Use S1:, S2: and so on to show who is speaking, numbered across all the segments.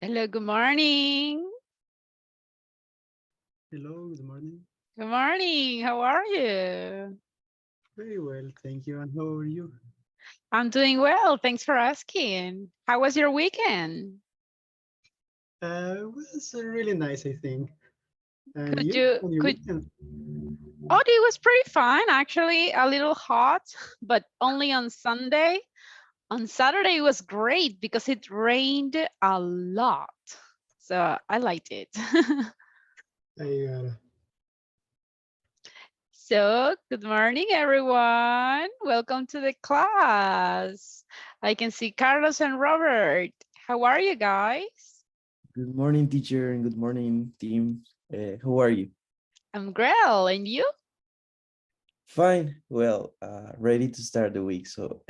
S1: Hello, good morning.
S2: Hello, good morning.
S1: Good morning. How are you?
S2: Very well, thank you. And how are you?
S1: I'm doing well. Thanks for asking. How was your weekend?
S2: It was really nice, I think. And
S1: Could
S2: you,
S1: you
S2: on your
S1: could
S2: weekend?
S1: Oh, it was pretty fun actually, a little hot, but only on Sunday. On Saturday it was great because it rained a lot. So I liked it.
S2: I
S1: So, good morning, everyone. Welcome to the class. I can see Carlos and Robert. How are you guys?
S3: Good morning, teacher, and good morning, team. How are you?
S1: I'm Grell, and you?
S3: Fine. Well, ready to start the week. So,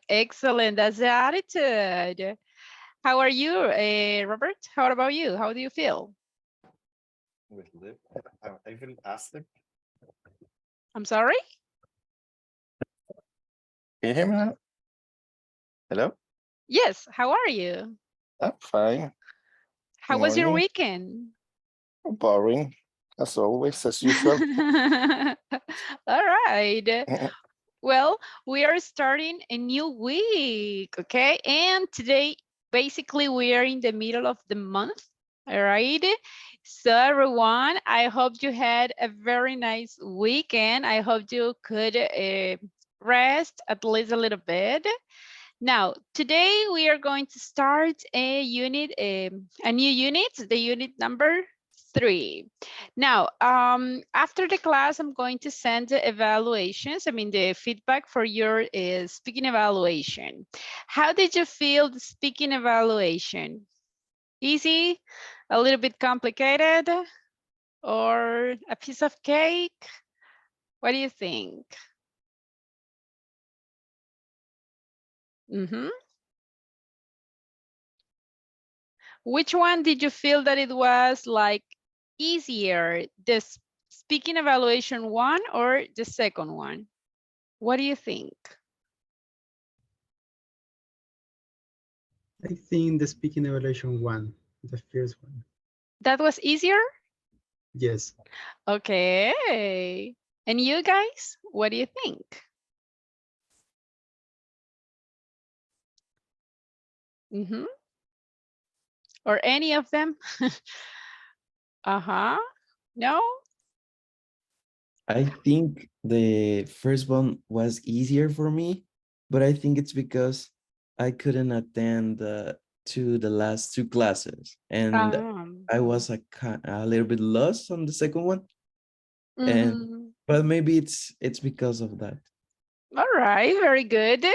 S1: Excellent. That's the attitude. How are you, Robert? How about you? How do you feel?
S4: With lip. I will ask them.
S1: I'm sorry?
S4: Can you hear me now? Hello?
S1: Yes. How are you?
S4: I'm fine.
S1: How was your
S4: Morning.
S1: weekend?
S4: Boring. As always, as usual.
S1: All right. Well, we are starting a new week, okay? And today, basically, we are in the middle of the month, all right? So, everyone, I hope you had a very nice weekend. I hope you could rest at least a little bit. Now, today we are going to start a unit, a new unit, the unit number 3. Now, after the class, I'm going to send the evaluations, the feedback for your speaking evaluation. How did you feel the speaking evaluation? Easy, a little bit complicated, or a piece of cake? What do you think? Mm-hmm. Which one did you feel that it was like easier, the speaking evaluation one or the second one? What do you think?
S2: think the speaking evaluation one, the first one.
S1: That was easier?
S2: Yes,
S1: Okay. And you guys, what do you think? Mm-hmm. Or any of them? Uh-huh. No?
S3: I think the first one was easier for me, but I think it's because I couldn't attend to the last two classes, and I was a little bit lost on the second one. And
S1: mhm.
S3: but maybe it's because of that.
S1: All right, very good.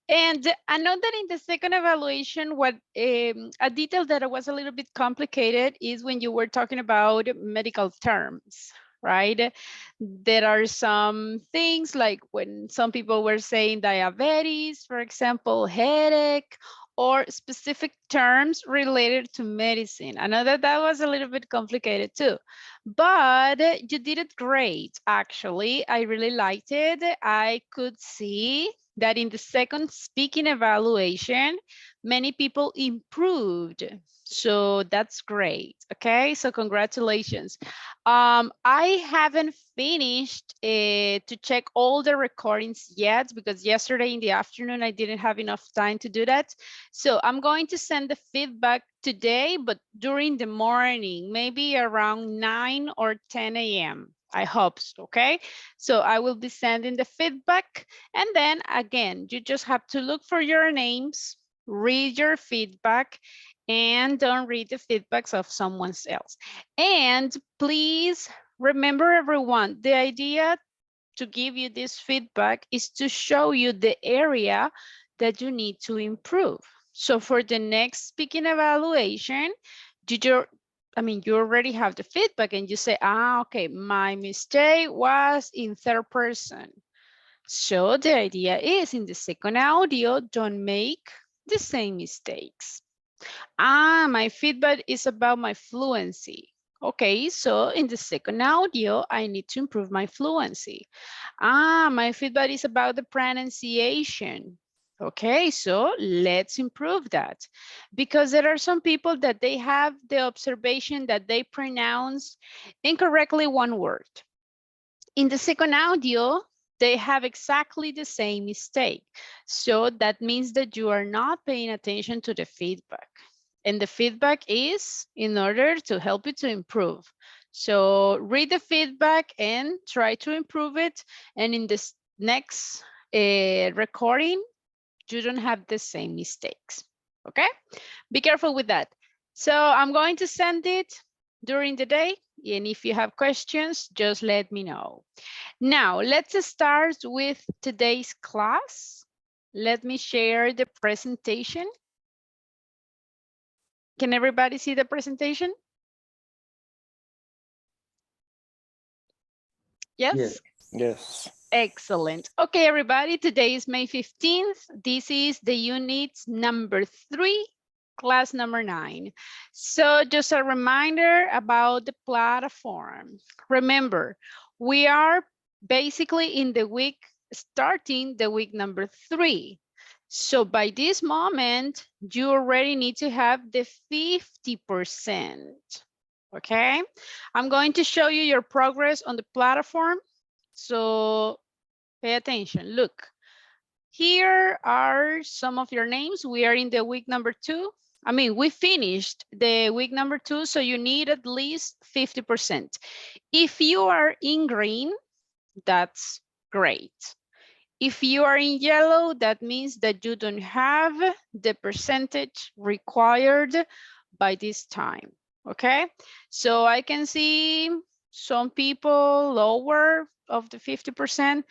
S1: And I know that in the second evaluation, what a detail that was a little bit complicated is when you were talking about medical terms, right? There are some things like when some people were saying diabetes, for example, headache, or specific terms related to medicine. I know that that was a little bit complicated too. But you did it great, actually. I really liked it. I could see that in the second speaking evaluation, many people improved. So that's great. Okay, so congratulations. I haven't finished to check all the recordings yet because yesterday in the afternoon I didn't have enough time to do that. So I'm going to send the feedback today, but during the morning, maybe around 9 or 10 a.m. I hope so, okay? So I will be sending the feedback. And then again, you just have to look for your names, read your feedback, and don't read the feedbacks of someone else. And please remember everyone, the idea to give you this feedback is to show you the area that you need to improve. So for the next speaking evaluation, you already have the feedback and you say, okay, my mistake was in third person. So the idea is in the second audio, don't make the same mistakes. My feedback is about my fluency. Okay, so in the second audio, I need to improve my fluency. My feedback is about the pronunciation. Okay, so let's improve that, because there are some people that they have the observation that they pronounce incorrectly one word. In the second audio, they have exactly the same mistake. So that means that you are not paying attention to the feedback. And the feedback is in order to help you to improve. So read the feedback and try to improve it. And in this next recording, you don't have the same mistakes, okay? Be careful with that. So I'm going to send it during the day. And if you have questions, just let me know. Now, let's start with today's class. Let me share the presentation. Can everybody see the presentation? Yes?
S3: Yes.
S4: Yes.
S1: Excellent. Okay, everybody, today is May 15th. This is the unit number 3, class number 9. So just a reminder about the platform. Remember, we are basically in the week, starting the week number 3. So by this moment, you already need to have the 50%. Okay, I'm going to show you your progress on the platform. So pay attention. Look, here are some of your names. We are in the week number 2. I mean, we finished the week number 2, so you need at least 50%. If you are in green, that's great. If you are in yellow, that means that you don't have the percentage required by this time, okay? So I can see some people lower of the 50%.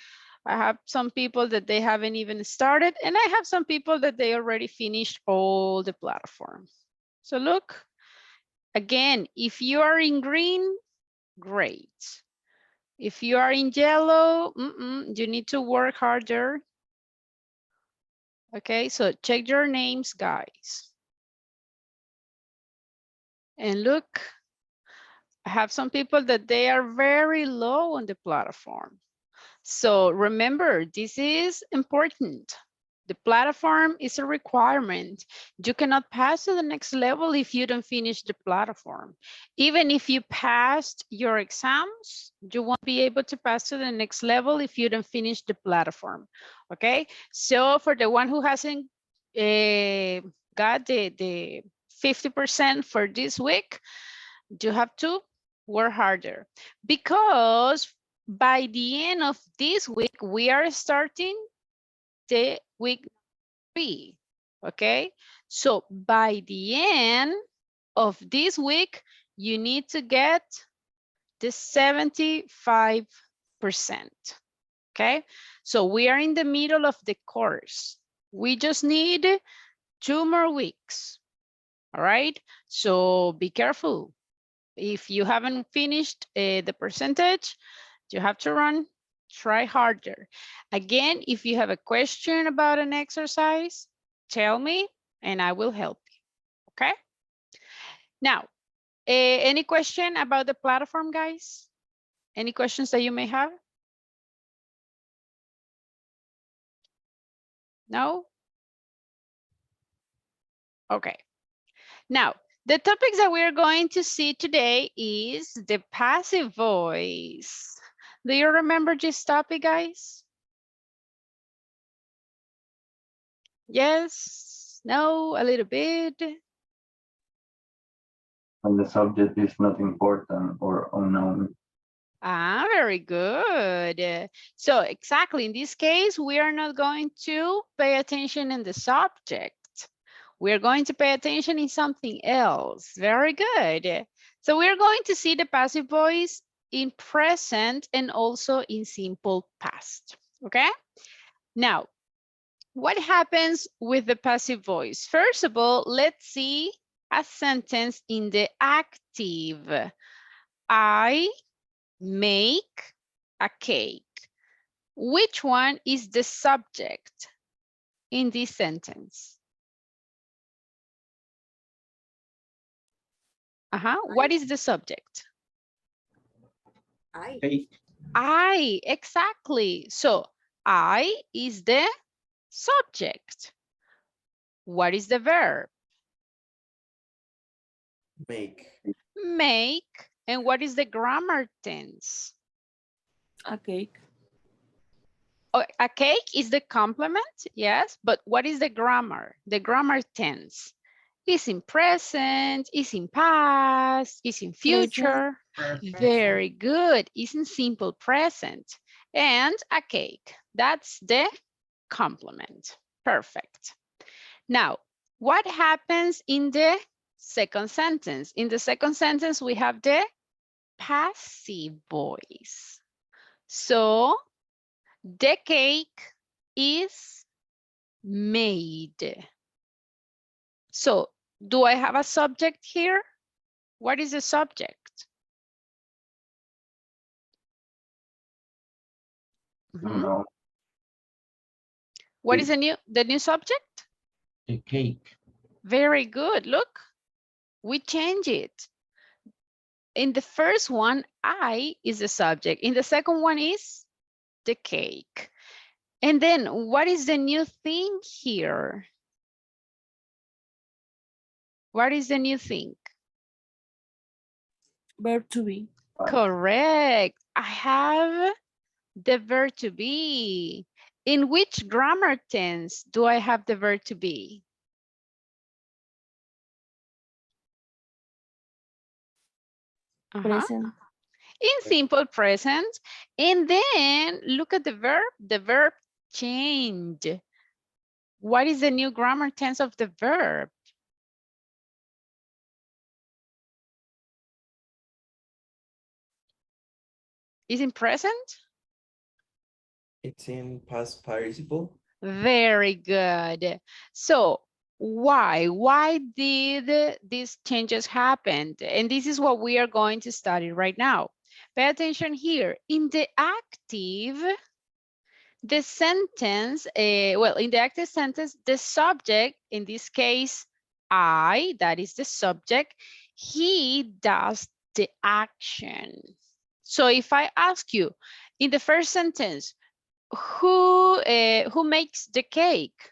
S1: I have some people that they haven't even started, and I have some people that they already finished all the platform. So look, again, if you are in green, great. If you are in yellow, you need to work harder. Okay, so check your names, guys. And look, I have some people that they are very low on the platform. So remember, this is important. The platform is a requirement. You cannot pass to the next level if you don't finish the platform. Even if you passed your exams, you won't be able to pass to the next level if you don't finish the platform. Okay, so for the one who hasn't got the 50% for this week, you have to work harder, because by the end of this week, we are starting the week 3, okay? So by the end of this week, you need to get the 75%, okay? So we are in the middle of the course. We just need 2 more weeks, all right? So be careful. If you haven't finished the percentage, you have to try harder. Again, if you have a question about an exercise, tell me and I will help you, okay? Now, any question about the platform, guys? Any questions that you may have? No? Okay. Now, the topics that we're going to see today is the passive voice. Do you remember this topic, guys? Yes, no, a little bit.
S5: When the subject is not important or unknown.
S1: Ah, very good. So exactly in this case, we are not going to pay attention in the subject. We're going to pay attention in something else. Very good. So we're going to see the passive voice in present and also in simple past. Okay. Now, what happens with the passive voice? First of all, let's see a sentence in the active. I make a cake. Which one is the subject in this sentence? What is the subject?
S3: Hey.
S1: I, exactly. So I is the subject. What is the verb?
S3: Make.
S1: Make. And what is the grammar tense?
S6: A cake.
S1: Oh, a cake is the complement, yes, but what is the grammar? The grammar tense is in present, is in past, is in future. Very good. Is in simple present. And a cake. That's the complement. Perfect. Now, what happens in the second sentence? In the second sentence, we have the passive voice. So, the cake is made. So, do I have a subject here? What is the subject?
S5: No,
S1: What is the new subject?
S3: A cake.
S1: Very good. Look, we change it. In the first one, I is the subject. In the second one is the cake. And then what is the new thing here? What is the new thing?
S6: Verb to be.
S1: Correct. I have the verb to be. In which grammar tense do I have the verb to be?
S6: Present.
S1: In simple present. And then look at the verb change. What is the new grammar tense of the verb? Is in present?
S3: It's in past participle.
S1: Very good. So why did these changes happen? And this is what we are going to study right now. Pay attention here. In the active, the sentence, well, in the active sentence, the subject, in this case, I, that is the subject, he does the action. So if I ask you, in the first sentence, who makes the cake?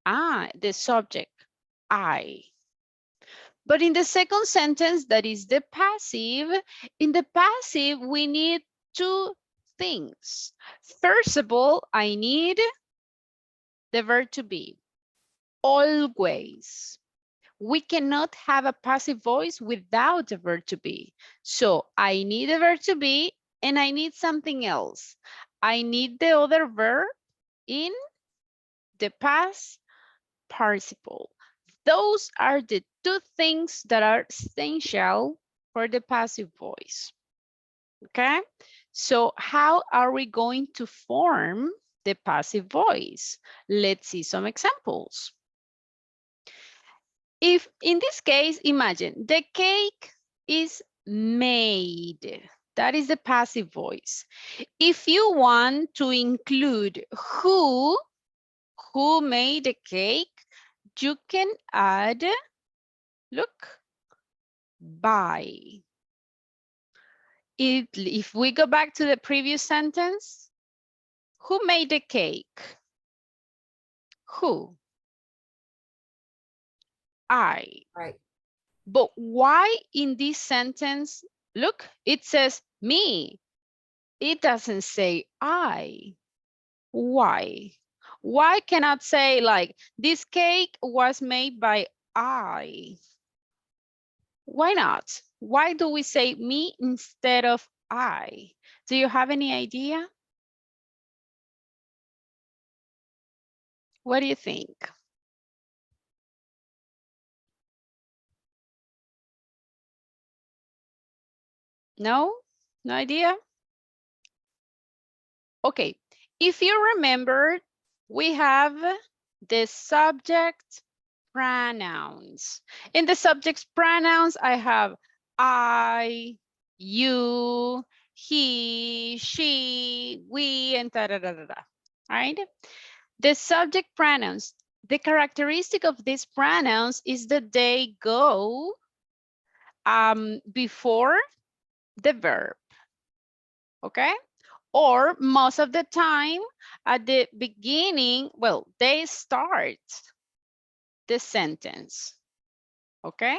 S1: The subject, I. But in the second sentence, that is the passive, in the passive, we need two things. First of all, I need the verb to be, always. We cannot have a passive voice without the verb to be. So I need the verb to be, and I need something else. I need the other verb in the past participle. Those are the two things that are essential for the passive voice. Okay, so how are we going to form the passive voice? Let's see some examples. If in this case, imagine the cake is made. That is the passive voice. If you want to include who made the cake, you can add, look, by. If we go back to the previous sentence, who made the cake? Who? I.
S6: Right.
S1: But why in this sentence, look, it says me. It doesn't say I. Why? Why cannot say like, this cake was made by I? Why not? Why do we say me instead of I? Do you have any idea? What do you think? No? No idea? Okay, if you remember, we have the subject pronouns. In the subject pronouns, I have I, you, he, she, we, and da-da-da-da-da, right? The subject pronouns, the characteristic of these pronouns is that they go before the verb, okay? Or most of the time at the beginning, well, they start the sentence, okay?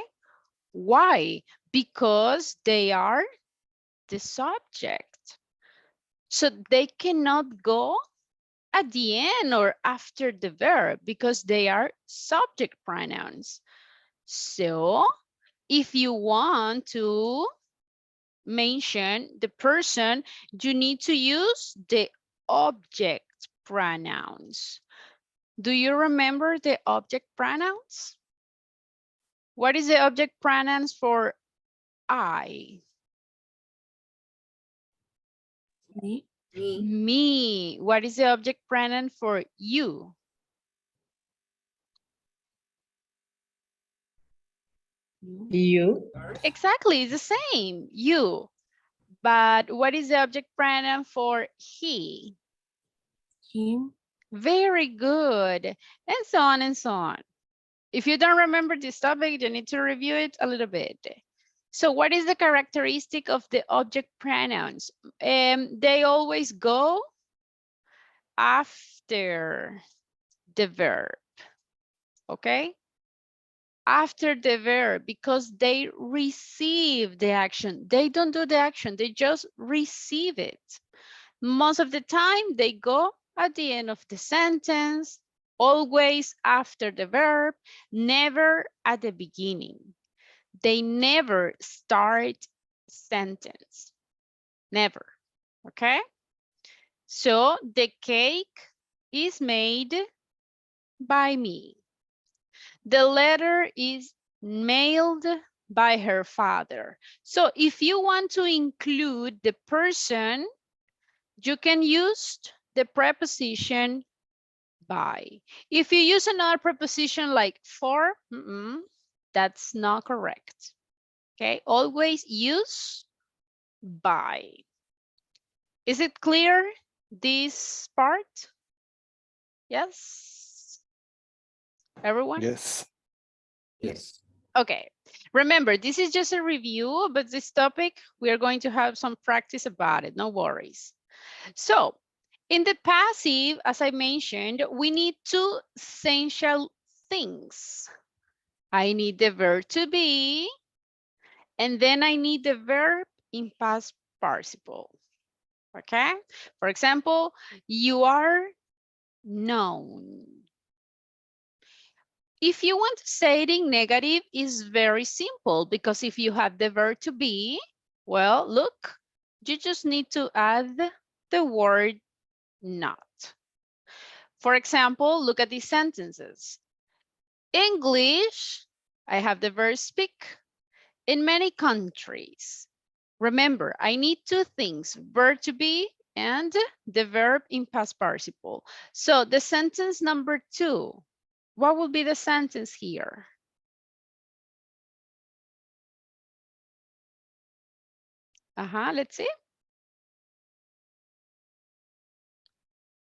S1: Why? Because they are the subject. So they cannot go at the end or after the verb because they are subject pronouns. So if you want to mention the person, you need to use the object pronouns. Do you remember the object pronouns? What is the object pronouns for I?
S6: Me.
S1: Me. What is the object pronoun for you?
S6: You.
S1: Exactly, it's the same, you. But what is the object pronoun for he?
S6: Him.
S1: Very good. And so on and so on. If you don't remember this topic, you need to review it a little bit. So what is the characteristic of the object pronouns? They always go after the verb, okay? After the verb, because they receive the action. They don't do the action, they just receive it. Most of the time, they go at the end of the sentence, always after the verb, never at the beginning. They never start sentence, never, okay? So the cake is made by me. The letter is mailed by her father. So if you want to include the person, you can use the preposition by. If you use another preposition like for, that's not correct. Okay, always use by. Is it clear, this part? Yes? Everyone?
S4: Yes.
S3: Yes.
S1: Okay, remember, this is just a review, but this topic, we are going to have some practice about it, no worries. So, in the passive, as I mentioned, we need two essential things. I need the verb to be, and then I need the verb in past participle, okay? For example, you are known. If you want to say it in negative, it's very simple because if you have the verb to be, well, look, you just need to add the word not. For example, look at these sentences. English, I have the verb speak in many countries. Remember, I need two things, verb to be and the verb in past participle. So the sentence number 2, what will be the sentence here? Let's see.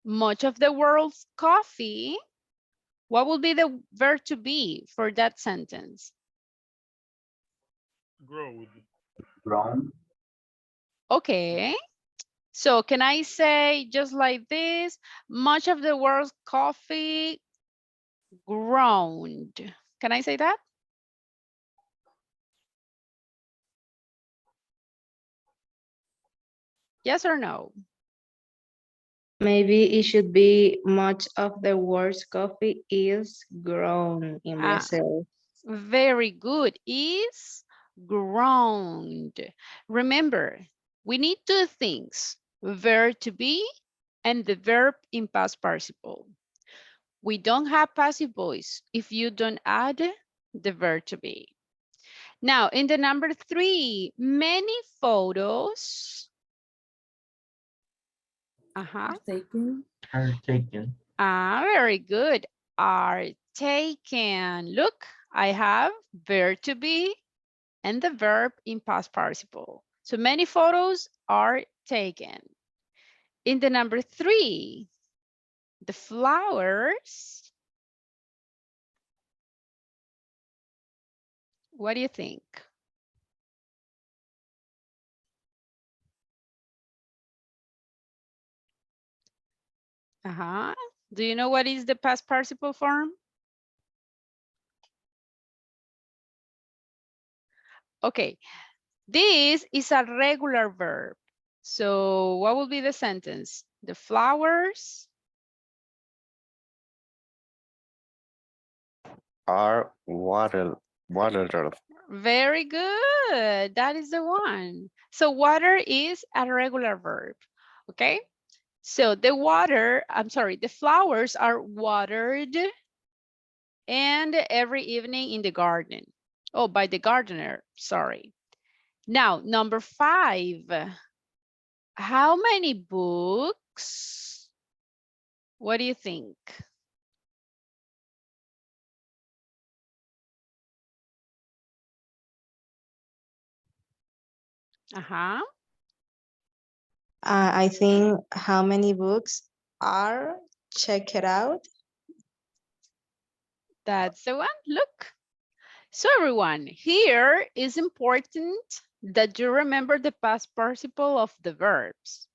S1: Much of the world's coffee. What will be the verb to be for that sentence?
S5: Grown.
S1: Okay. So can I say just like this? Much of the world's coffee ground. Can I say that? Yes or no?
S7: Maybe it should be much of the world's coffee is grown in
S1: Ah,
S7: Brazil.
S1: very good. Is ground. Remember, we need two things, verb to be and the verb in past participle. We don't have passive voice if you don't add the verb to be. Now, in the number 3, many photos.
S6: Taken.
S5: Are taken.
S1: Very good. Are taken. Look, I have verb to be and the verb in past participle. So many photos are taken. In the number 3, the flowers. What do you think? Uh-huh. Do you know what is the past participle form? Okay, this is a regular verb. So what will be the sentence? The flowers
S4: Are watered.
S1: very good. That is the one. So water is a regular verb. Okay. So the flowers are watered and every evening in the garden. Oh, by the gardener, sorry. Now, number 5. How many books? What do you think? Uh-huh.
S7: I think how many books are, check it out.
S1: That's the one. Look. So everyone, here is important that you remember the past participle of the verbs.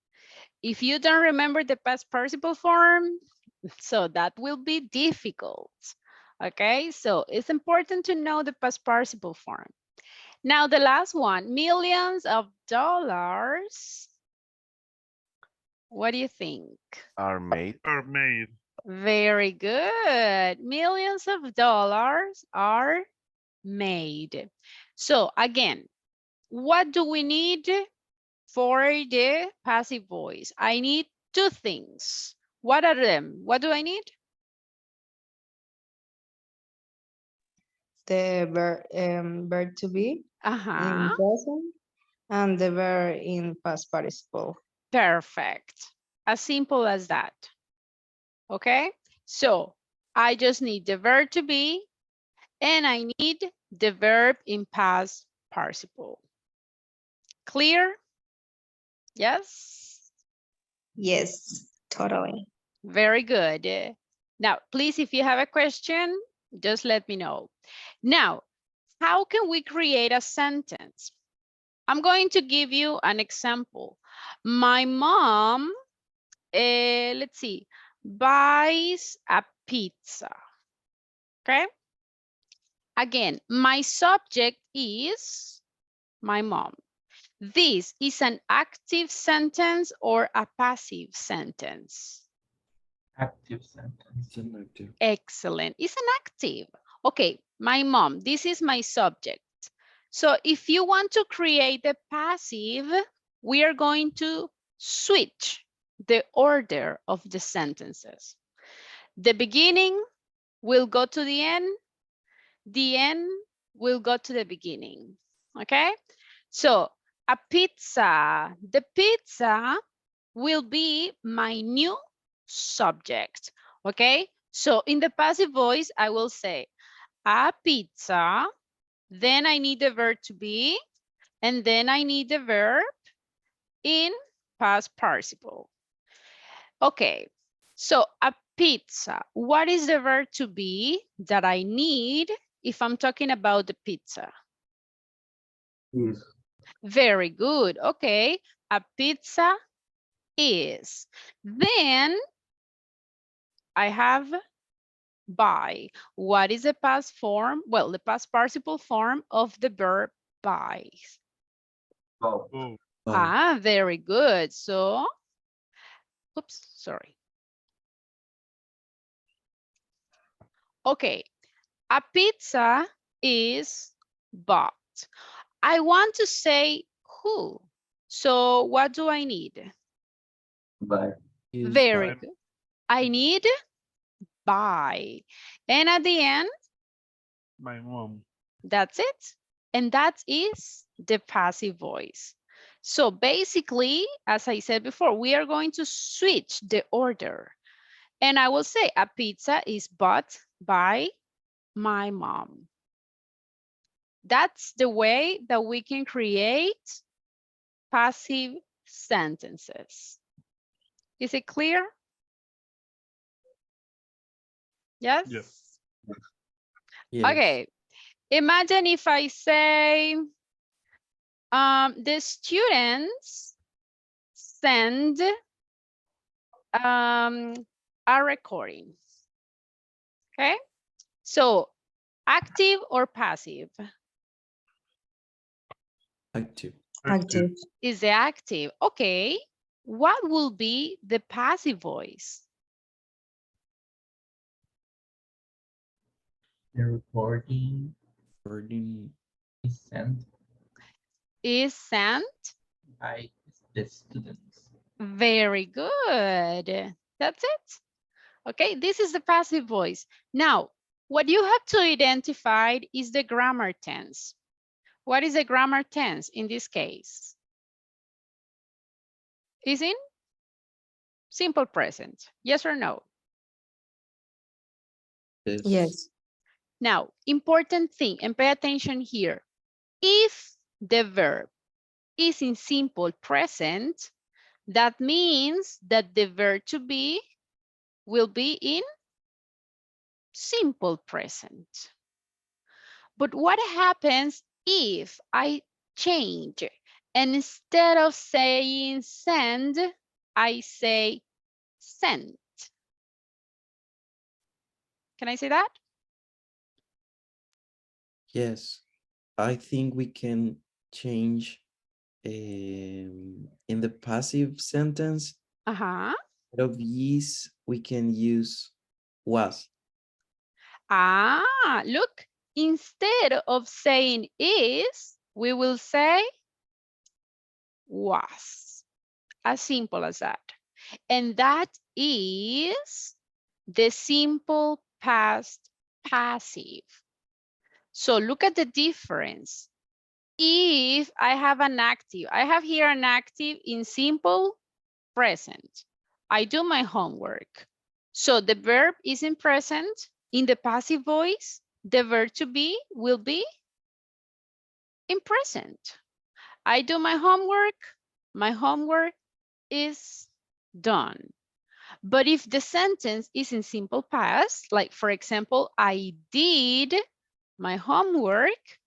S1: If you don't remember the past participle form, so that will be difficult. Okay, so it's important to know the past participle form. Now the last one, millions of dollars. What do you think?
S4: Are made.
S1: Very good. Millions of dollars are made. So again, what do we need for the passive voice? I need 2 things. What are them? What do I need?
S7: The verb to be in present and the verb in past participle.
S1: Perfect. As simple as that. Okay, so I just need the verb to be and I need the verb in past participle. Clear? Yes?
S7: Yes, totally.
S1: Very good. Now, please, if you have a question, just let me know. Now, how can we create a sentence? I'm going to give you an example. My mom, let's see, buys a pizza. Okay. Again, my subject is my mom. This is an active sentence or a passive sentence?
S5: Active sentence.
S3: It's an active.
S1: Excellent. It's an active. Okay, my mom, this is my subject. So if you want to create a passive, we are going to switch the order of the sentences. The beginning will go to the end will go to the beginning. Okay, so a pizza, the pizza will be my new subject. Okay, so in the passive voice, I will say a pizza, then I need the verb to be, and then I need the verb in past participle. Okay, so a pizza, what is the verb to be that I need if I'm talking about the pizza?
S5: Is.
S1: Very good. Okay, a pizza is. Then I have buy. What is the past form? Well, the past participle form of the verb buy.
S5: Go.
S1: Ah, very good. So, oops, sorry. Okay, a pizza is bought. I want to say who. So what do I need?
S5: By.
S1: Very good. I need buy. And at the end,
S8: My mom.
S1: that's it. And that is the passive voice. So basically, as I said before, we are going to switch the order. And I will say a pizza is bought by my mom. That's the way that we can create passive sentences. Is it clear? Yes?
S8: Yes.
S3: Yes.
S1: Okay. Imagine if I say, the students send a recording. Okay, so active or passive?
S3: Active.
S7: Active.
S1: Is the active. Okay, what will be the passive voice?
S9: The recording
S3: Recording.
S9: is sent
S1: Is sent.
S9: by the students.
S1: Very good. That's it. Okay, this is the passive voice. Now, what you have to identify is the grammar tense. What is the grammar tense in this case? Is in simple present. Yes or no?
S7: Yes.
S1: Now, important thing, and pay attention here. If the verb is in simple present, that means that the verb to be will be in simple present. But what happens if I change and instead of saying send, I say sent? Can I say that?
S3: Yes, I think we can change in the passive sentence.
S1: Uh-huh.
S3: Instead of is, we can use was.
S1: Ah, look, instead of saying is, we will say was. As simple as that. And that is the simple past passive. So look at the difference. If I have an active, I have here an active in simple present. I do my homework. So the verb is in present. In the passive voice, the verb to be will be in present. I do my homework is done. But if the sentence is in simple past, like for example, I did my homework,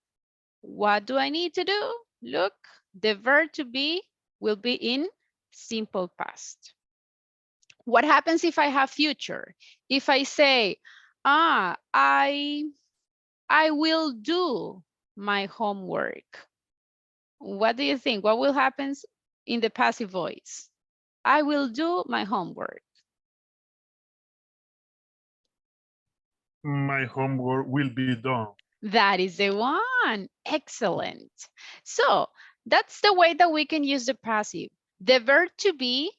S1: what do I need to do? Look, the verb to be will be in simple past. What happens if I have future? If I say, I will do my homework. What do you think? What will happen in the passive voice? I will do my homework.
S8: My homework will be done.
S1: That is the one. Excellent. So that's the way that we can use the passive. The verb to be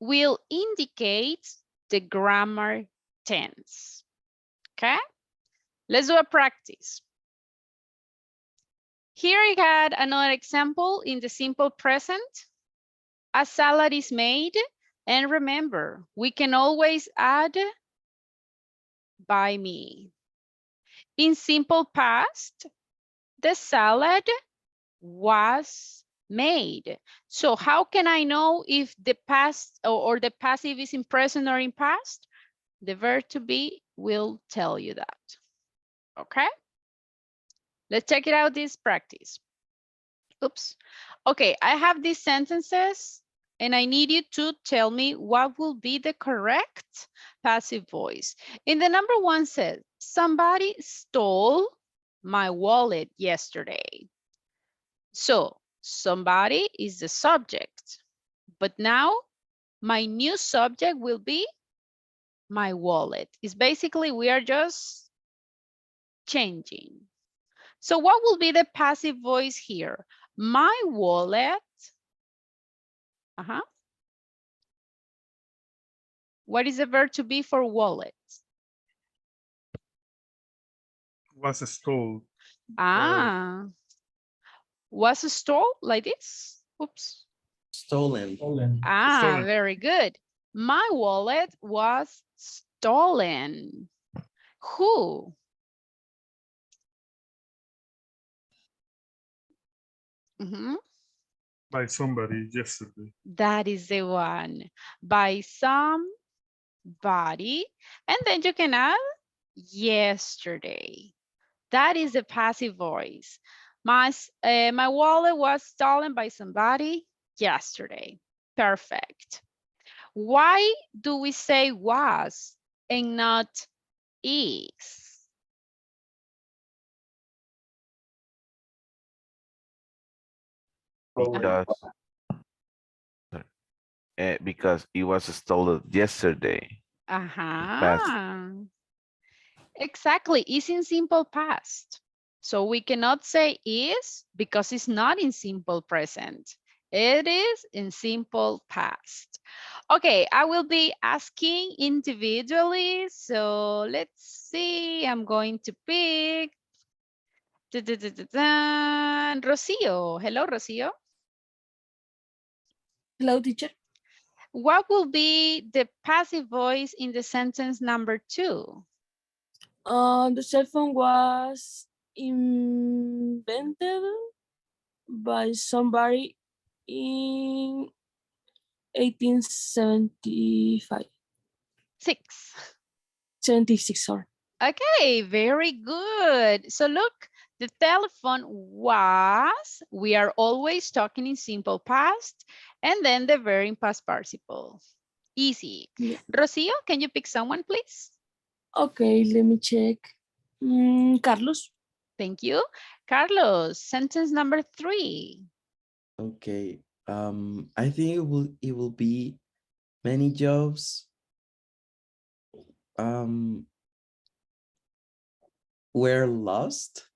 S1: will indicate the grammar tense. Okay, let's do a practice. Here I got another example in the simple present. A salad is made, and remember, we can always add by me. In simple past, the salad was made. So how can I know if the past or the passive is in present or in past? The verb to be will tell you that. Okay, let's check it out, this practice. Oops. Okay, I have these sentences and I need you to tell me what will be the correct passive voice. In the number one says, somebody stole my wallet yesterday. So somebody is the subject, but now my new subject will be my wallet. It's basically, we are just changing. So what will be the passive voice here? My wallet. What is the verb to be for wallet?
S8: Was stole.
S1: Was stole like this? Oops.
S3: Stolen.
S8: Stolen.
S1: Very good. My wallet was stolen. Who?
S8: By somebody yesterday.
S1: That is the one. By somebody. And then you can add yesterday. That is the passive voice. My wallet was stolen by somebody yesterday. Perfect. Why do we say was and not is?
S10: Because because it was stolen yesterday.
S1: Exactly, it's in simple past. So we cannot say is because it's not in simple present. It is in simple past. Okay, I will be asking individually. So let's see, I'm going to pick. Rocio. Hello, Rocio.
S6: Hello, teacher.
S1: What will be the passive voice in the sentence number 2?
S6: The cell phone was invented by somebody in 1875. 76, sorry.
S1: Okay, very good. So look, the telephone was, we are always talking in simple past, and then the verb in past participle. Easy.
S6: Yeah.
S1: Rocio, can you pick someone, please?
S6: Okay, let me check. Carlos.
S1: Thank you. Carlos, sentence number 3.
S3: Okay. I think it will be many jobs were lost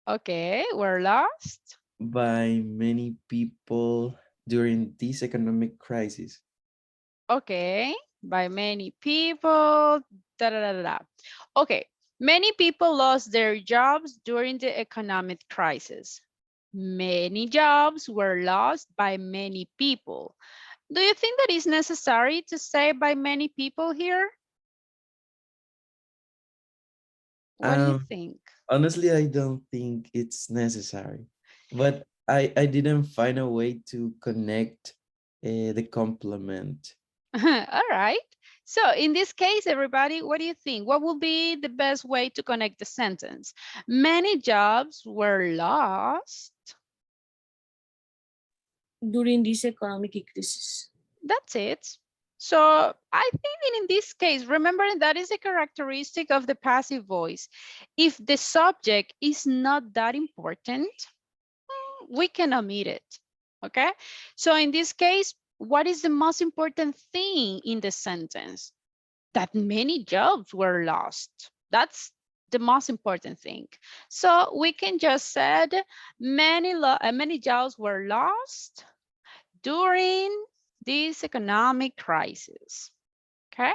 S1: Okay, we're lost.
S3: by many people during this economic crisis.
S1: Okay, by many people. Da, da, da, da, da. Okay, many people lost their jobs during the economic crisis. Many jobs were lost by many people. Do you think that is necessary to say by many people here? What do you think?
S3: Honestly, I don't think it's necessary, but I didn't find a way to connect the complement.
S1: All right. So in this case, everybody, what do you think? What will be the best way to connect the sentence? Many jobs were lost.
S6: During this economic crisis.
S1: That's it. So I think that in this case, remember that is a characteristic of the passive voice. If the subject is not that important, we can omit it, okay? So in this case, what is the most important thing in the sentence? That many jobs were lost. That's the most important thing. So we can just said many jobs were lost during this economic crisis. Okay.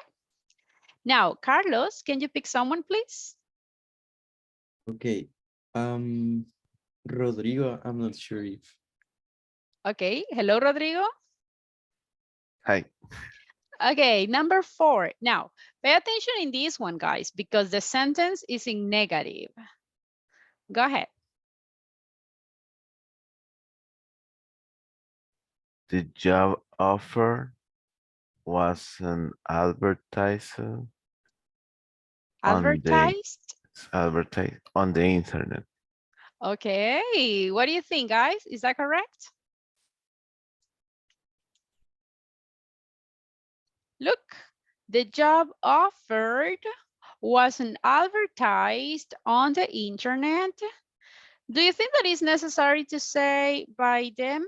S1: Now, Carlos, can you pick someone, please?
S3: Okay. Rodrigo, I'm not sure if.
S1: Okay. Hello, Rodrigo.
S10: Hi.
S1: Okay, number 4. Now, pay attention in this one, guys, because the sentence is in negative. Go ahead.
S10: The job offer was an advertisement
S1: Advertised?
S10: on the internet.
S1: Okay, what do you think, guys? Is that correct? Look, the job offered wasn't advertised on the internet. Do you think that it's necessary to say by them?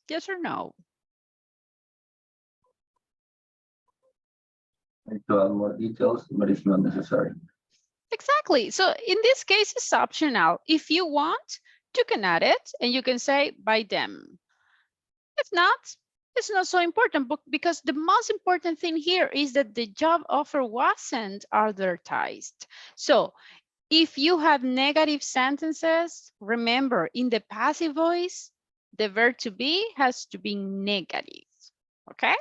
S1: Yes or no?
S5: To add more details, but it's not necessary.
S1: Exactly. So in this case, it's optional. If you want, you can add it and you can say by them. If not, it's not so important because the most important thing here is that the job offer wasn't advertised. So if you have negative sentences, remember in the passive voice, the verb to be has to be negative. Okay?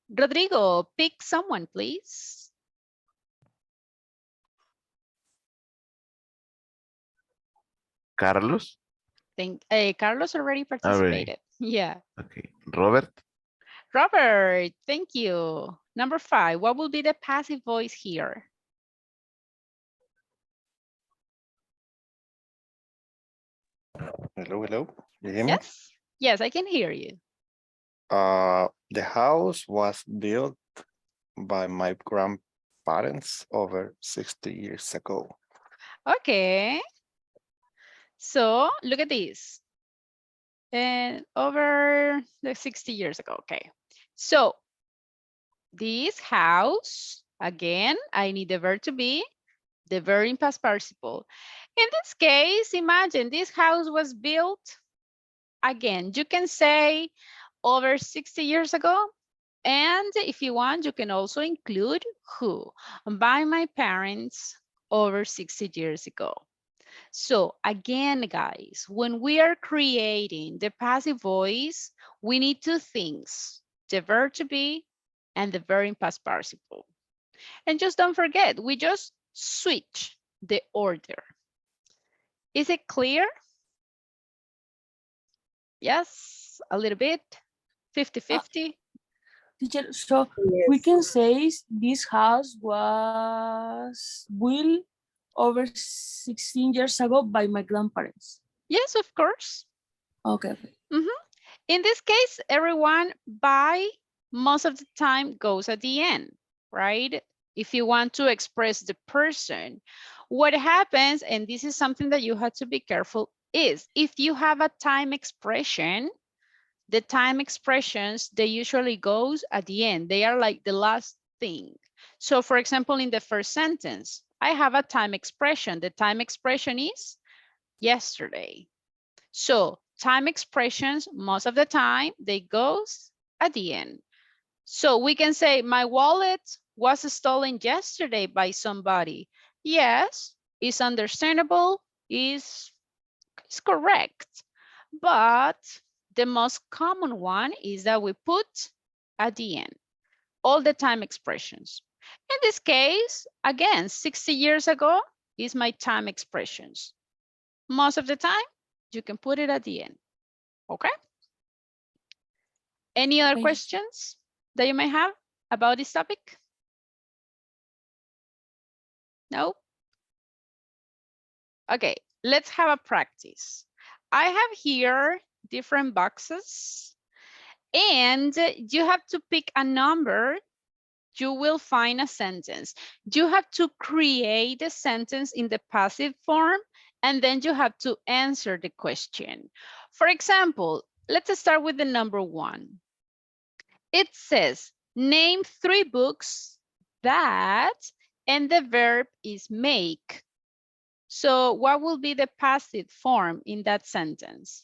S1: Rodrigo, pick someone, please.
S10: Carlos?
S1: Carlos already participated. Yeah.
S10: Okay. Robert?
S1: Robert, thank you. Number 5, what will be the passive voice here?
S4: Hello, hello. You hear me?
S1: Yes. Yes, I can hear you.
S4: The house was built by my grandparents over 60 years ago.
S1: Okay. So look at this. And over the 60 years ago. Okay. So this house, again, I need the verb to be, the verb in past participle. In this case, imagine this house was built, again, you can say over 60 years ago. And if you want, you can also include who, by my parents over 60 years ago. So again, guys, when we are creating the passive voice, we need two things, the verb to be and the verb in past participle. And just don't forget, we just switch the order. Is it clear? Yes, a little bit, 50-50.
S6: Teacher, so we can say this house was built over 16 years ago by my grandparents.
S1: Yes, of course.
S6: Okay.
S1: In this case, everyone by most of the time goes at the end, right? If you want to express the person, what happens, and this is something that you have to be careful, is if you have a time expression, the time expressions, they usually goes at the end. They are like the last thing. So for example, in the first sentence, I have a time expression. The time expression is yesterday. So time expressions, most of the time, they goes at the end. So we can say my wallet was stolen yesterday by somebody. Yes, it's understandable, is correct. But the most common one is that we put at the end all the time expressions. In this case, again, 60 years ago is my time expressions. Most of the time, you can put it at the end. Okay. Any other questions that you may have about this topic? No? Okay, let's have a practice. I have here different boxes and you have to pick a number. You will find a sentence. You have to create a sentence in the passive form and then you have to answer the question. For example, let's start with the number 1. It says, name 3 books that, and the verb is make. So what will be the passive form in that sentence?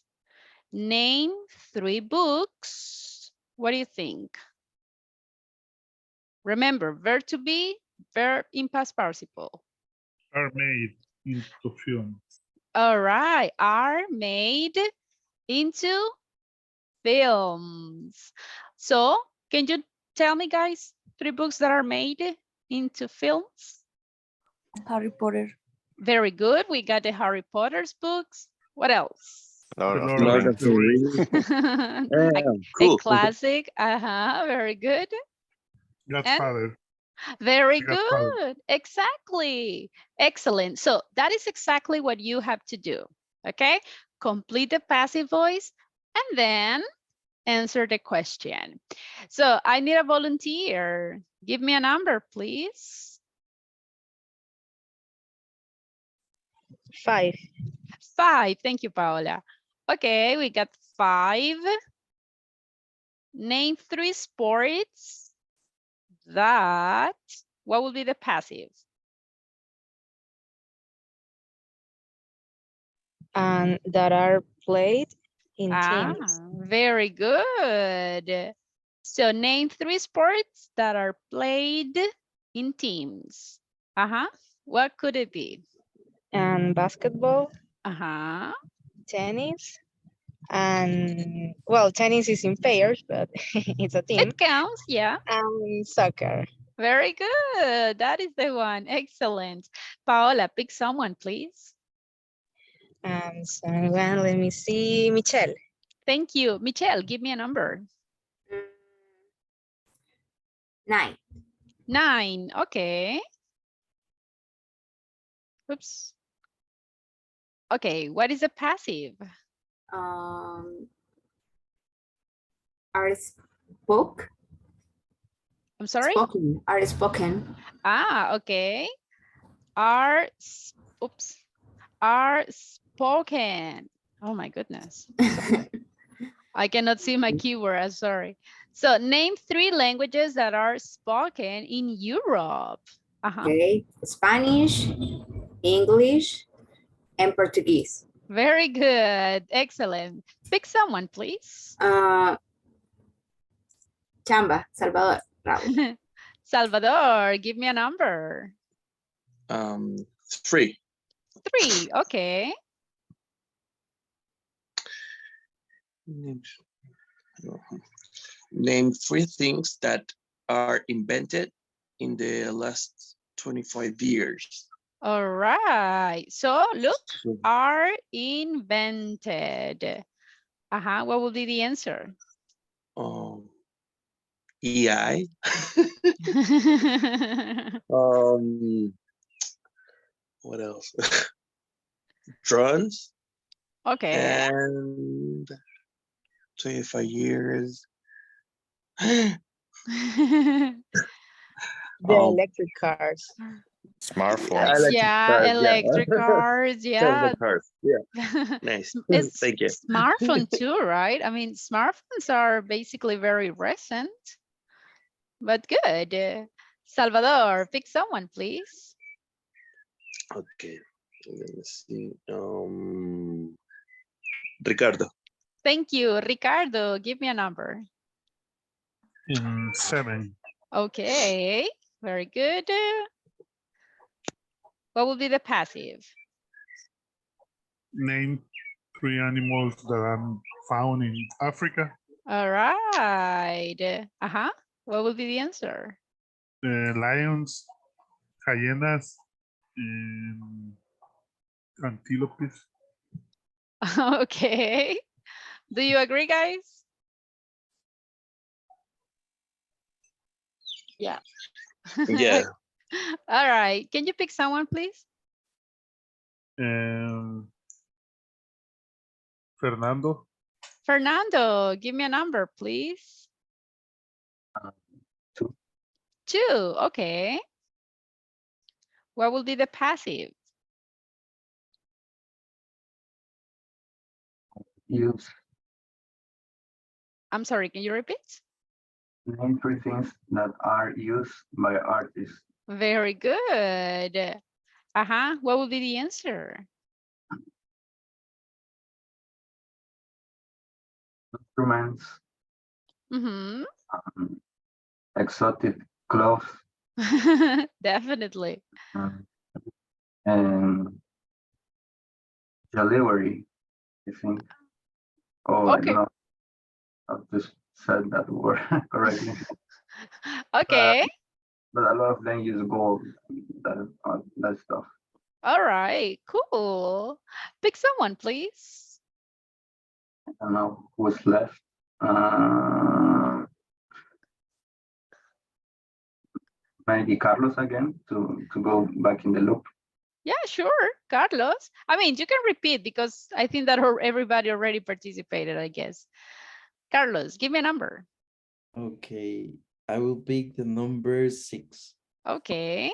S1: Name 3 books. What do you think? Remember, verb to be, verb in past participle.
S8: Are made into films.
S1: All right, are made into films. So can you tell me, guys, 3 books that are made into films?
S6: Harry Potter.
S1: Very good. We got the Harry Potter's books. What else?
S8: Lord of
S3: Lord of the
S8: Rings.
S1: A classic. Very good.
S8: Godfather.
S1: Very
S8: Godfather.
S1: good. Exactly. Excellent. So that is exactly what you have to do. Okay. Complete the passive voice and then answer the question. So I need a volunteer. Give me a number, please.
S7: 5.
S1: 5. Thank you, Paola. Okay, we got 5. Name 3 sports that, what will be the passive?
S7: And that are played in teams.
S1: Very good. So name 3 sports that are played in teams. What could it be?
S7: And basketball, tennis, and well, tennis is in pairs, but it's a team.
S1: It counts, yeah.
S7: And soccer.
S1: Very good. That is the one. Excellent. Paola, pick someone, please.
S7: And someone, let me see, Michelle.
S1: Thank you. Michelle, give me a number.
S11: 9.
S1: 9. Okay. Oops. Okay, what is a passive?
S11: Are spoke.
S1: I'm sorry?
S11: Spoken. Are spoken.
S1: Ah, okay. Are spoken. Oh my goodness. Sorry. I cannot see my keyboard, I'm sorry. So name 3 languages that are spoken in Europe.
S11: Okay. Spanish, English, and Portuguese.
S1: Very good. Excellent. Pick someone, please.
S11: Chamba, Salvador. Raúl.
S1: Salvador, give me a number.
S12: 3.
S1: 3, okay.
S12: Name 3 things that are invented in the last 25 years.
S1: All right. So look, are invented. What will be the answer?
S12: EI. What else? Drones.
S1: Okay.
S12: And 25 years.
S7: The electric cars.
S4: Smartphones.
S1: Electric cars, yeah.
S12: Cars. Yeah. Nice.
S1: It's
S12: Thank you.
S1: smartphone too, right? I mean, smartphones are basically very recent, but good. Salvador, pick someone, please.
S12: Okay. Let me see. Ricardo.
S1: Thank you. Ricardo, give me a number.
S8: 7.
S1: Okay, very good. What will be the passive?
S8: Name 3 animals that are found in Africa.
S1: All right. What will be the answer?
S8: Lions, hyenas, and antelopes.
S1: Okay. Do you agree, guys? Yeah.
S12: Yeah.
S1: All right. Can you pick someone, please?
S8: Fernando.
S1: Fernando, give me a number, please.
S5: 2.
S1: 2. Okay. What will be the passive?
S5: Use.
S1: I'm sorry, can you repeat?
S5: Name 3 things that are used by artists.
S1: Very good. What will be the answer?
S5: Instruments. Exotic clothes.
S1: Definitely.
S5: And delivery, I think. Oh,
S1: Okay.
S5: I don't know. I've just said that word correctly.
S1: Okay.
S5: But a lot of them use gold, that stuff.
S1: All right, cool. Pick someone, please.
S5: I don't know who's left. Maybe Carlos again to go back in the loop.
S1: Yeah, sure, Carlos. I mean, you can repeat because I think that everybody already participated, I guess. Carlos, give me a number.
S3: Okay, I will pick the number 6.
S1: Okay.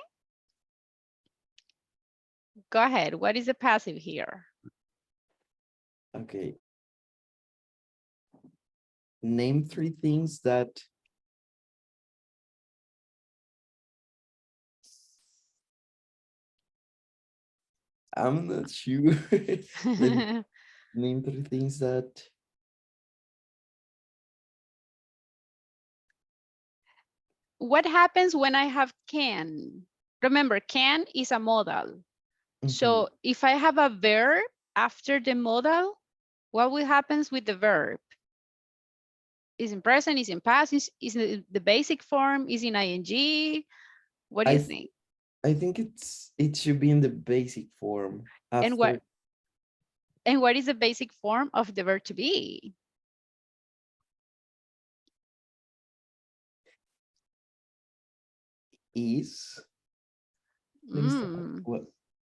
S1: Go ahead. What is the passive here?
S3: Okay. Name 3 things that I'm not sure. Name 3 things that
S1: What happens when I have can? Remember, can is a modal. So if I have a verb after the modal, what will happen with the verb? Is in present, is in past, is in the basic form, is in ing? What do you think?
S3: I think it should be in the basic form.
S1: And what is the basic form of the verb to be?
S3: Is. What?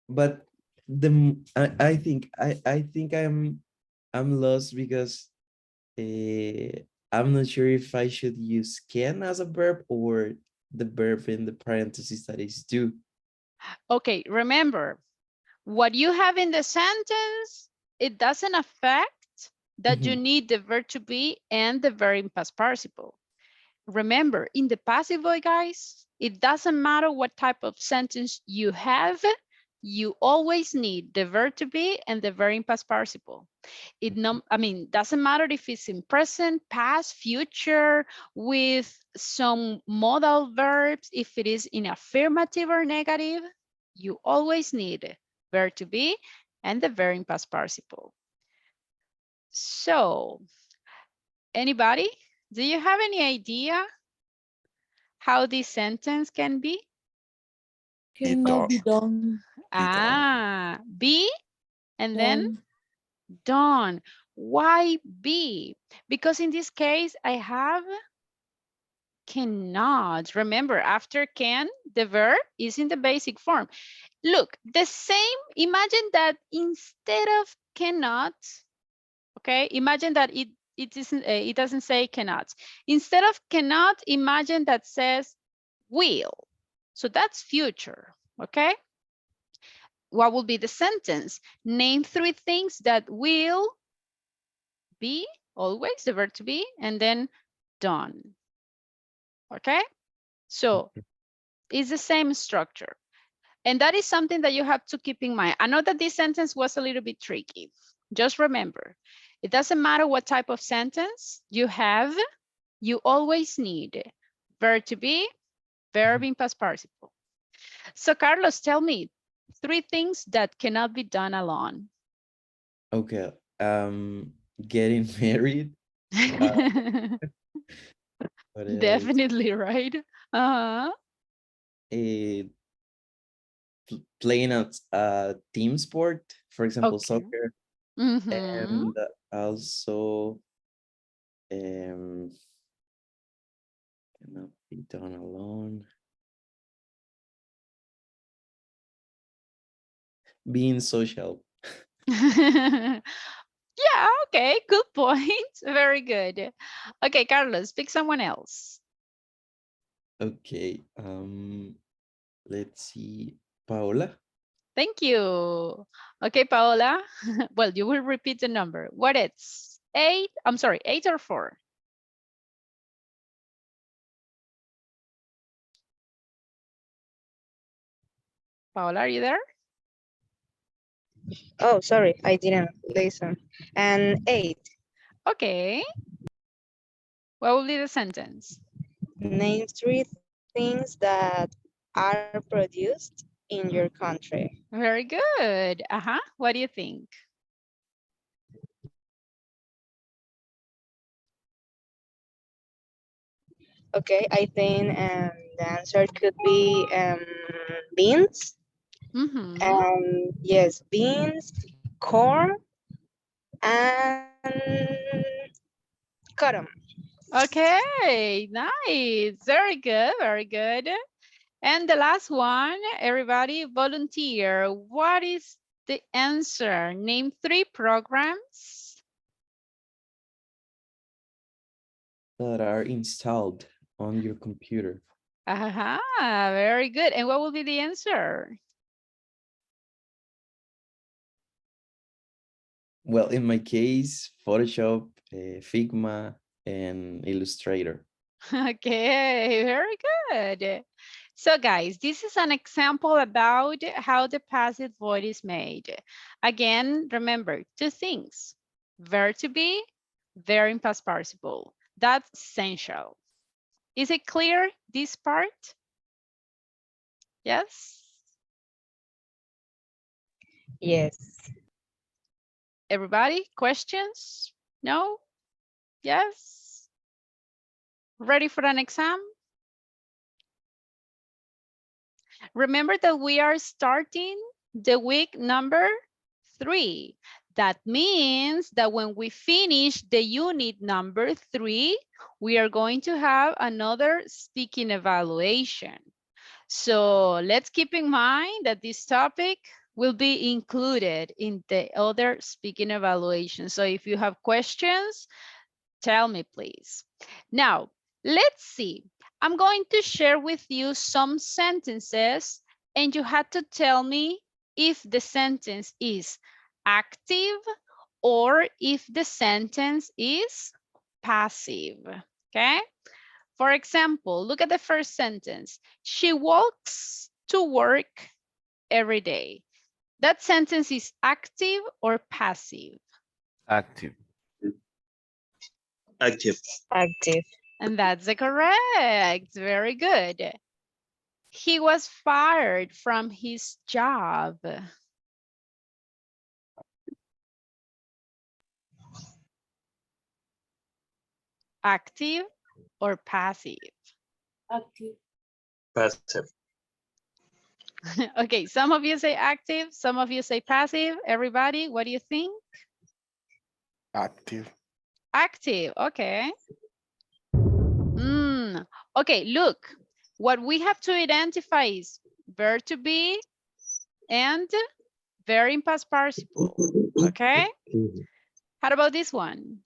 S3: But I think I'm lost because I'm not sure if I should use can as a verb or the verb in the parentheses that is do.
S1: Okay, remember, what you have in the sentence, it doesn't affect that you need the verb to be and the verb in past participle. Remember, in the passive voice, guys, it doesn't matter what type of sentence you have, you always need the verb to be and the verb in past participle. Doesn't matter if it's in present, past, future, with some modal verbs, if it is in affirmative or negative, you always need verb to be and the verb in past participle. So, anybody, do you have any idea how this sentence can be?
S6: Cannot be done.
S1: Be and then done. Why be? Because in this case, I have cannot. Remember, after can, the verb is in the basic form. Look, the same, imagine that instead of cannot, okay, imagine that it doesn't say cannot. Instead of cannot, imagine that says will. So that's future, okay? What will be the sentence? Name 3 things that will be, always the verb to be, and then done. Okay? So it's the same structure. And that is something that you have to keep in mind. I know that this sentence was a little bit tricky. Just remember, it doesn't matter what type of sentence you have, you always need verb to be, verb in past participle. So Carlos, tell me 3 things that cannot be done alone.
S3: Okay. Getting married. What else?
S1: Definitely, right?
S3: Playing a team sport, for example, soccer, and also cannot be done alone. Being social.
S1: Yeah, okay, good point. Very good. Okay, Carlos, pick someone else.
S3: Okay, let's see, Paola.
S1: Thank you. Okay, Paola. Well, you will repeat the number. What it's 8? I'm sorry, 8 or 4? Paola, are you there?
S7: Oh, sorry, I didn't listen. And 8.
S1: Okay. What will be the sentence?
S7: Name 3 things that are produced in your country.
S1: Very good. What do you think?
S7: Okay, I think the answer could be beans. Yes, beans, corn, and cotton.
S1: Okay, nice. Very good, very good. And the last one, everybody volunteer. What is the answer? Name 3 programs
S3: that are installed on your computer.
S1: Very good. And what will be the answer?
S3: Well, in my case, Photoshop, Figma, and Illustrator.
S1: Okay, very good. So guys, this is an example about how the passive voice is made. Again, remember 2 things. Verb to be, verb in past participle. That's essential. Is it clear, this part? Yes?
S7: Yes.
S1: Everybody, questions? No? Yes? Ready for an exam? Remember that we are starting the week number 3. That means that when we finish the unit number 3, we are going to have another speaking evaluation. So let's keep in mind that this topic will be included in the other speaking evaluation. So if you have questions, tell me, please. Now, let's see. I'm going to share with you some sentences, and you have to tell me if the sentence is active or if the sentence is passive, okay? For example, look at the first sentence. She walks to work every day. That sentence is active or passive?
S10: Active.
S12: Active.
S7: Active.
S1: And that's the correct. Very good. He was fired from his job. Active or passive?
S6: Active.
S12: Passive.
S1: Okay, some of you say active, some of you say passive. Everybody, what do you think?
S4: Active.
S1: Active, okay. Okay, look, what we have to identify is verb to be and verb in past participle, okay? How about this one?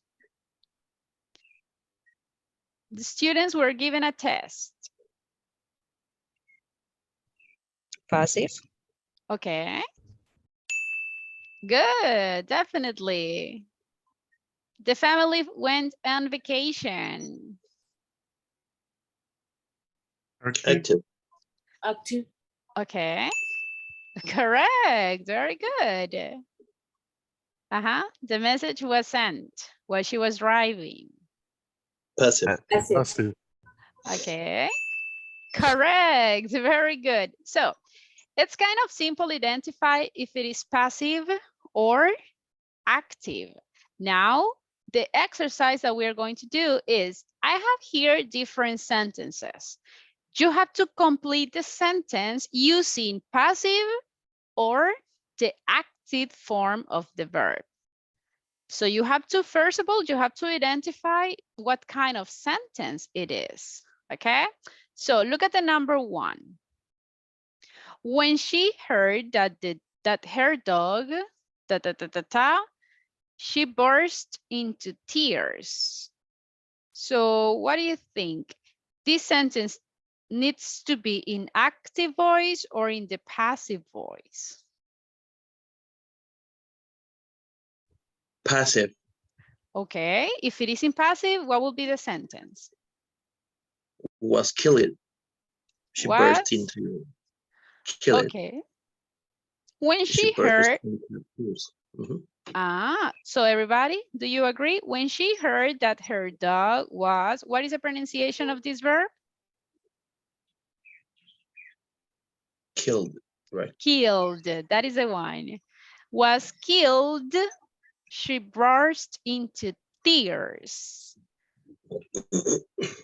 S1: The students were given a test.
S7: Passive.
S1: Okay. Good, definitely. The family went on vacation.
S12: Active.
S6: Active.
S1: Okay. Correct, very good. The message was sent while she was driving.
S12: Passive.
S8: Passive.
S1: Okay. Correct, very good. So it's kind of simple to identify if it is passive or active. Now, the exercise that we're going to do is, I have here different sentences. You have to complete the sentence using passive or the active form of the verb. So you have to, first of all, you have to identify what kind of sentence it is, okay? So look at the number 1. When she heard that her dog, she burst into tears. So what do you think? This sentence needs to be in active voice or in the passive voice?
S12: Passive.
S1: Okay, if it is in passive, what will be the sentence?
S12: Was killed. She burst into killed.
S1: Okay. When she heard. So everybody, do you agree? When she heard that her dog was, what is the pronunciation of this verb?
S12: Killed, right?
S1: Killed, that is the one. Was killed, she burst into tears.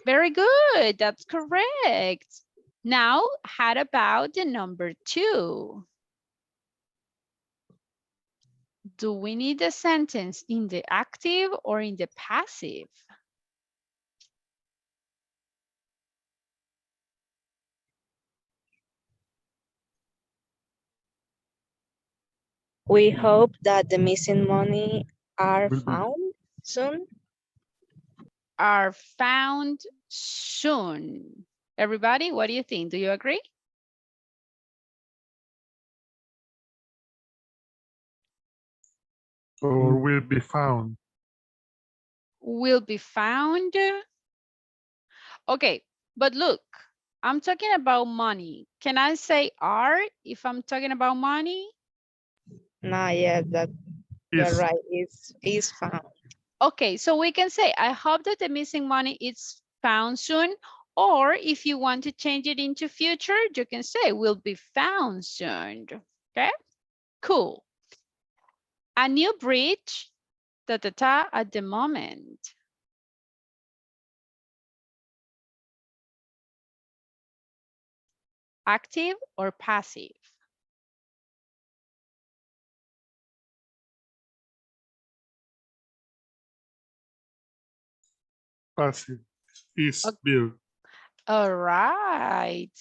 S1: Very good, that's correct. Now, how about the number 2? Do we need the sentence in the active or in the passive?
S7: We hope that the missing money are found soon.
S1: Are found soon. Everybody, what do you think? Do you agree?
S8: Or will be found.
S1: Will be found. Okay, but look, I'm talking about money. Can I say are if I'm talking about money?
S7: No, yeah, that you're right. Is found.
S1: Okay, so we can say, I hope that the missing money is found soon. Or if you want to change it into future, you can say will be found soon. Okay, cool. A new bridge, at the moment. Active or passive?
S8: Passive. Is built.
S1: All right.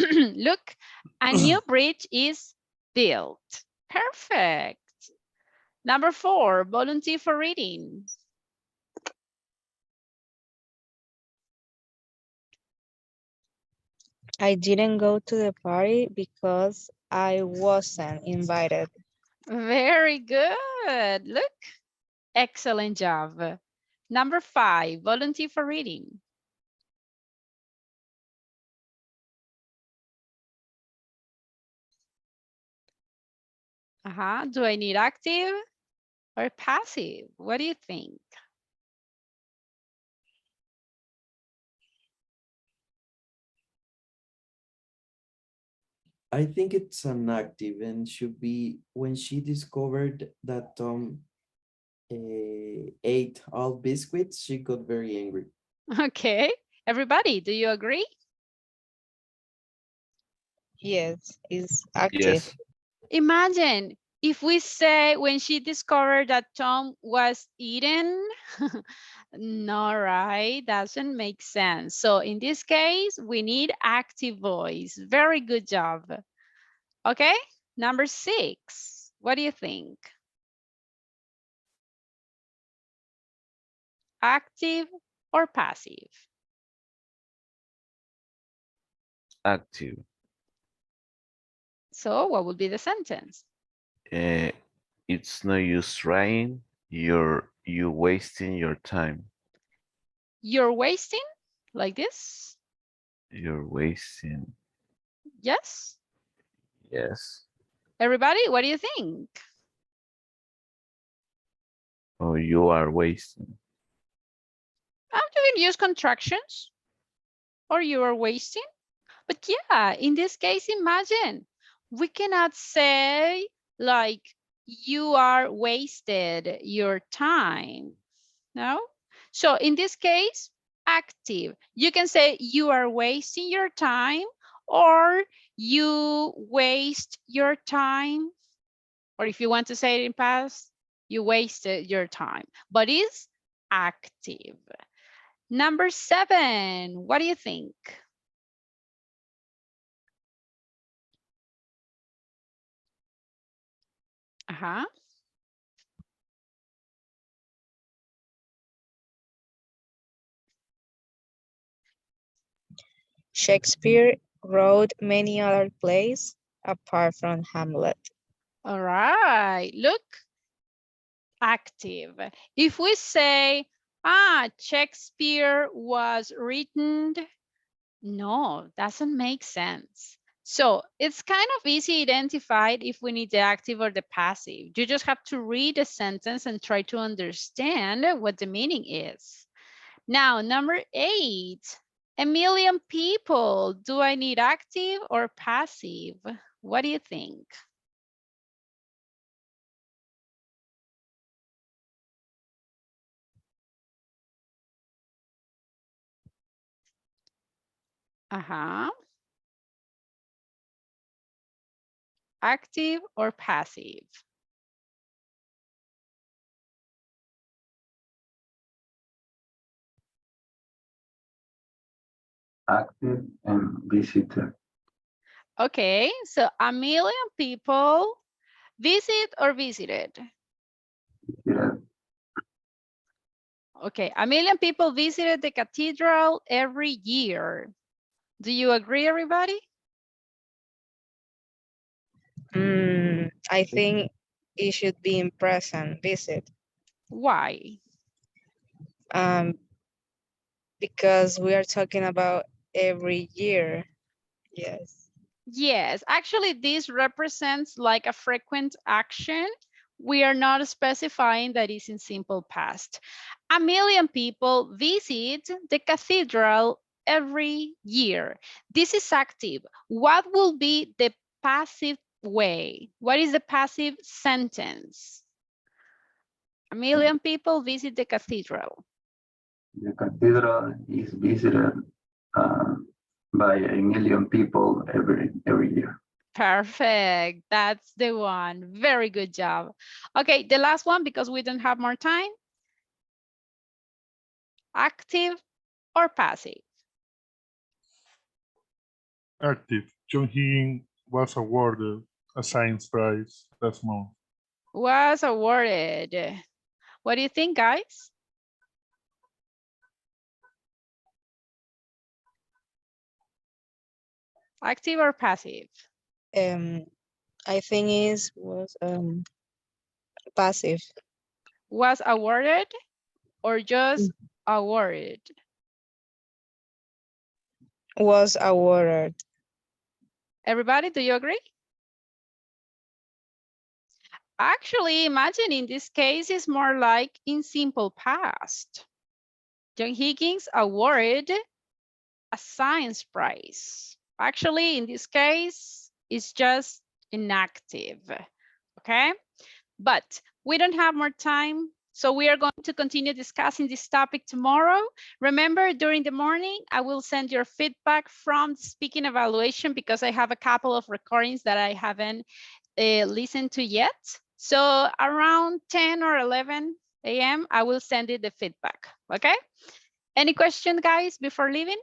S1: Look, a new bridge is built. Perfect. Number 4, volunteer for reading.
S7: I didn't go to the party because I wasn't invited.
S1: Very good. Look, excellent job. Number 5, volunteer for reading. Do I need active or passive? What do you think?
S3: I think it's an active and should be when she discovered that Tom ate all biscuits, she got very angry.
S1: Okay, everybody, do you agree?
S7: Yes, it's active.
S10: Yes.
S1: Imagine if we say when she discovered that Tom was eaten. No, right? Doesn't make sense. So in this case, we need active voice. Very good job. Okay, number 6. What do you think? Active or passive?
S10: Active.
S1: So what would be the sentence?
S10: It's no use trying. You wasting your time.
S1: You're wasting like this?
S10: You're wasting.
S1: Yes.
S10: Yes.
S1: Everybody, what do you think?
S10: Oh, you are wasting.
S1: You can use contractions or you are wasting. But yeah, in this case, imagine we cannot say like you are wasted your time. No? So in this case, active. You can say you are wasting your time or you waste your time. Or if you want to say it in past, you wasted your time, but it's active. Number 7, what do you think?
S7: Shakespeare wrote many other plays apart from Hamlet.
S1: All right, look, active. If we say, Shakespeare was written, no, doesn't make sense. So it's kind of easy identified if we need the active or the passive. You just have to read a sentence and try to understand what the meaning is. Now, number 8, 1,000,000 people. Do I need active or passive? What do you think? Active or passive?
S5: Active and visitor.
S1: Okay, so 1,000,000 people visit or visited?
S5: Yeah.
S1: Okay, 1,000,000 people visited the cathedral every year. Do you agree, everybody?
S7: I think it should be in present visit.
S1: Why?
S7: Because we are talking about every year. Yes.
S1: Yes, actually this represents like a frequent action. We are not specifying that it's in simple past. 1,000,000 people visit the cathedral every year. This is active. What will be the passive way? What is the passive sentence? 1,000,000 people visit the cathedral.
S5: The cathedral is visited by 1,000,000 people every year.
S1: Perfect. That's the one. Very good job. Okay, the last one because we don't have more time. Active or passive?
S8: Active. John Higgins was awarded a science prize. That's more.
S1: Was awarded. What do you think, guys? Active or passive?
S7: I think was passive.
S1: Was awarded or just awarded?
S7: Was awarded.
S1: Everybody, do you agree? Actually, imagine in this case, it's more like in simple past. John Higgins awarded a science prize. Actually, in this case, it's just inactive, okay? But we don't have more time, so we are going to continue discussing this topic tomorrow. Remember, during the morning, I will send your feedback from the speaking evaluation because I have a couple of recordings that I haven't listened to yet. So around 10 or 11 a.m., I will send you the feedback, okay? Any questions, guys, before leaving?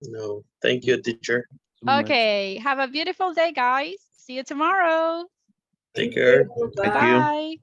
S12: No, thank you, teacher.
S1: Okay, have a beautiful day, guys. See you tomorrow.
S12: Take care.
S10: Thank you.
S1: Bye.